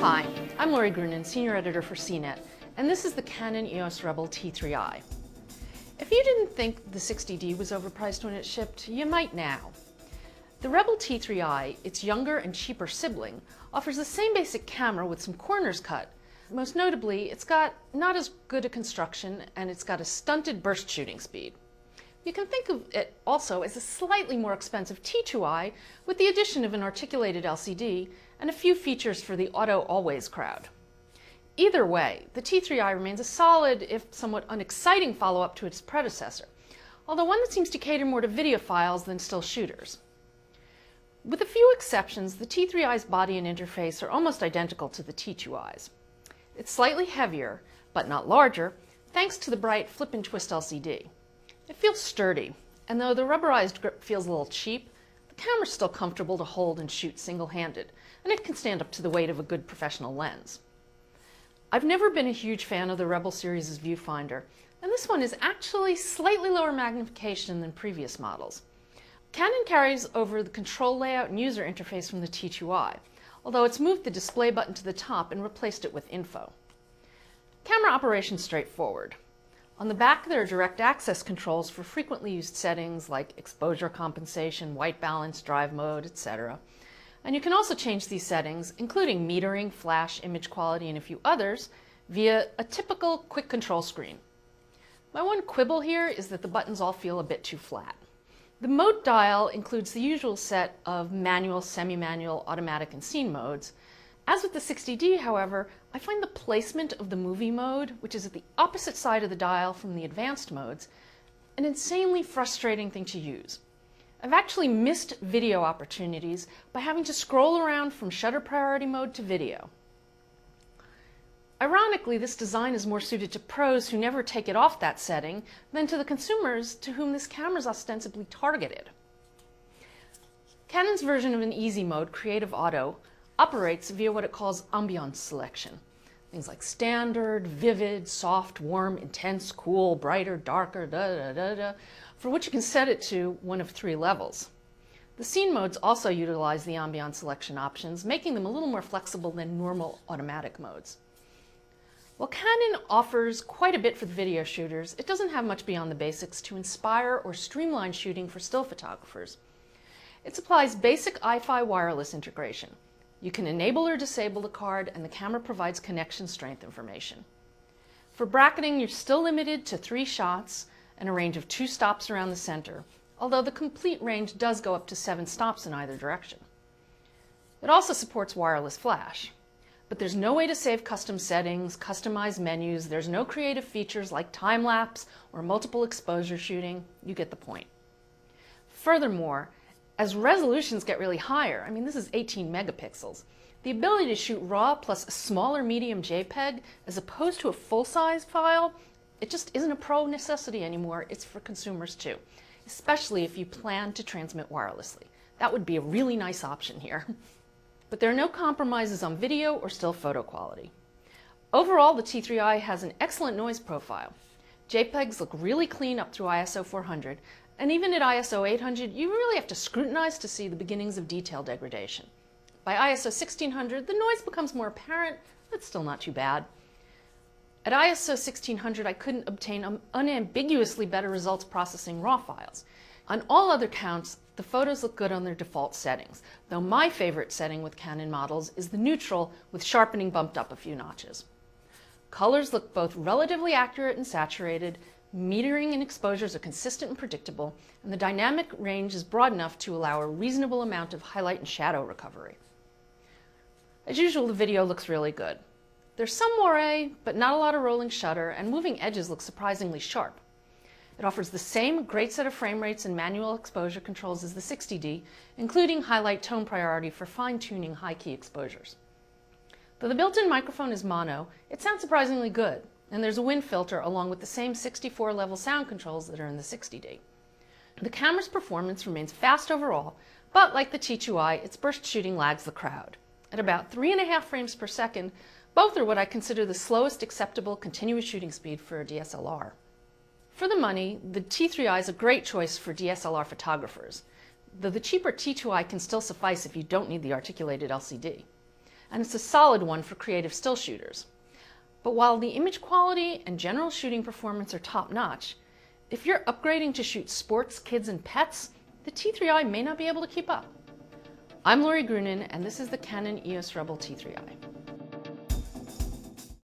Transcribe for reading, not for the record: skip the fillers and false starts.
Hi, I'm Lori Grunin, Senior Editor for CNET, and this is the Canon EOS Rebel T3i. If you didn't think the 60D was overpriced when it shipped, you might now. The Rebel T3i, its younger and cheaper sibling, offers the same basic camera with some corners cut. Most notably, it's got not as good a construction and it's got a stunted burst shooting speed. You can think of it also as a slightly more expensive T2i with the addition of an articulated LCD and a few features for the auto-always crowd. Either way, the T3i remains a solid, if somewhat unexciting follow-up to its predecessor, although one that seems to cater more to videophiles than still shooters. With a few exceptions, the T3i's body and interface are almost identical to the T2i's. It's slightly heavier, but not larger, thanks to the bright flip and twist LCD. It feels sturdy, and though the rubberized grip feels a little cheap, the camera's still comfortable to hold and shoot single-handed, and it can stand up to the weight of a good professional lens. I've never been a huge fan of the Rebel series' viewfinder, and this one is actually slightly lower magnification than previous models. Canon carries over the control layout and user interface from the T2i, although it's moved the display button to the top and replaced it with info. Camera operation is straightforward. On the back there are direct access controls for frequently used settings like exposure compensation, white balance, drive mode, etc. And you can also change these settings, including metering, flash, image quality, and a few others, via a typical quick control screen. My one quibble here is that the buttons all feel a bit too flat. The mode dial includes the usual set of manual, semi-manual, automatic, and scene modes. As with the 60D, however, I find the placement of the movie mode, which is at the opposite side of the dial from the advanced modes, an insanely frustrating thing to use. I've actually missed video opportunities by having to scroll around from shutter priority mode to video. Ironically, this design is more suited to pros who never take it off that setting than to the consumers to whom this camera is ostensibly targeted. Canon's version of an easy mode, Creative Auto, operates via what it calls ambiance selection. Things like standard, vivid, soft, warm, intense, cool, brighter, darker, for which you can set it to one of 3 levels. The scene modes also utilize the ambiance selection options, making them a little more flexible than normal automatic modes. While Canon offers quite a bit for the video shooters, it doesn't have much beyond the basics to inspire or streamline shooting for still photographers. It supplies basic iFi wireless integration. You can enable or disable the card, and the camera provides connection strength information. For bracketing, you're still limited to 3 shots and a range of 2 stops around the center, although the complete range does go up to 7 stops in either direction. It also supports wireless flash. But there's no way to save custom settings, customize menus, there's no creative features like time-lapse or multiple exposure shooting. You get the point. Furthermore, as resolutions get really higher, this is 18 megapixels, the ability to shoot RAW plus a smaller medium JPEG as opposed to a full-size file, it just isn't a pro necessity anymore. It's for consumers too, especially if you plan to transmit wirelessly. That would be a really nice option here. But there are no compromises on video or still photo quality. Overall, the T3i has an excellent noise profile. JPEGs look really clean up through ISO 400, and even at ISO 800, you really have to scrutinize to see the beginnings of detail degradation. By ISO 1600, the noise becomes more apparent, but still not too bad. At ISO 1600, I couldn't obtain unambiguously better results processing RAW files. On all other counts, the photos look good on their default settings, though my favorite setting with Canon models is the neutral with sharpening bumped up a few notches. Colors look both relatively accurate and saturated, metering and exposures are consistent and predictable, and the dynamic range is broad enough to allow a reasonable amount of highlight and shadow recovery. As usual, the video looks really good. There's some moire, but not a lot of rolling shutter, and moving edges look surprisingly sharp. It offers the same great set of frame rates and manual exposure controls as the 60D, including highlight tone priority for fine-tuning high-key exposures. Though the built-in microphone is mono, it sounds surprisingly good, and there's a wind filter along with the same 64-level sound controls that are in the 60D. The camera's performance remains fast overall, but like the T2i, its burst shooting lags the crowd. At about 3.5 frames per second, both are what I consider the slowest acceptable continuous shooting speed for a DSLR. For the money, the T3i is a great choice for DSLR photographers, though the cheaper T2i can still suffice if you don't need the articulated LCD. and it's a solid one for creative still shooters. But while the image quality and general shooting performance are top-notch, if you're upgrading to shoot sports, kids, and pets, the T3i may not be able to keep up. I'm Lori Grunin, and this is the Canon EOS Rebel T3i.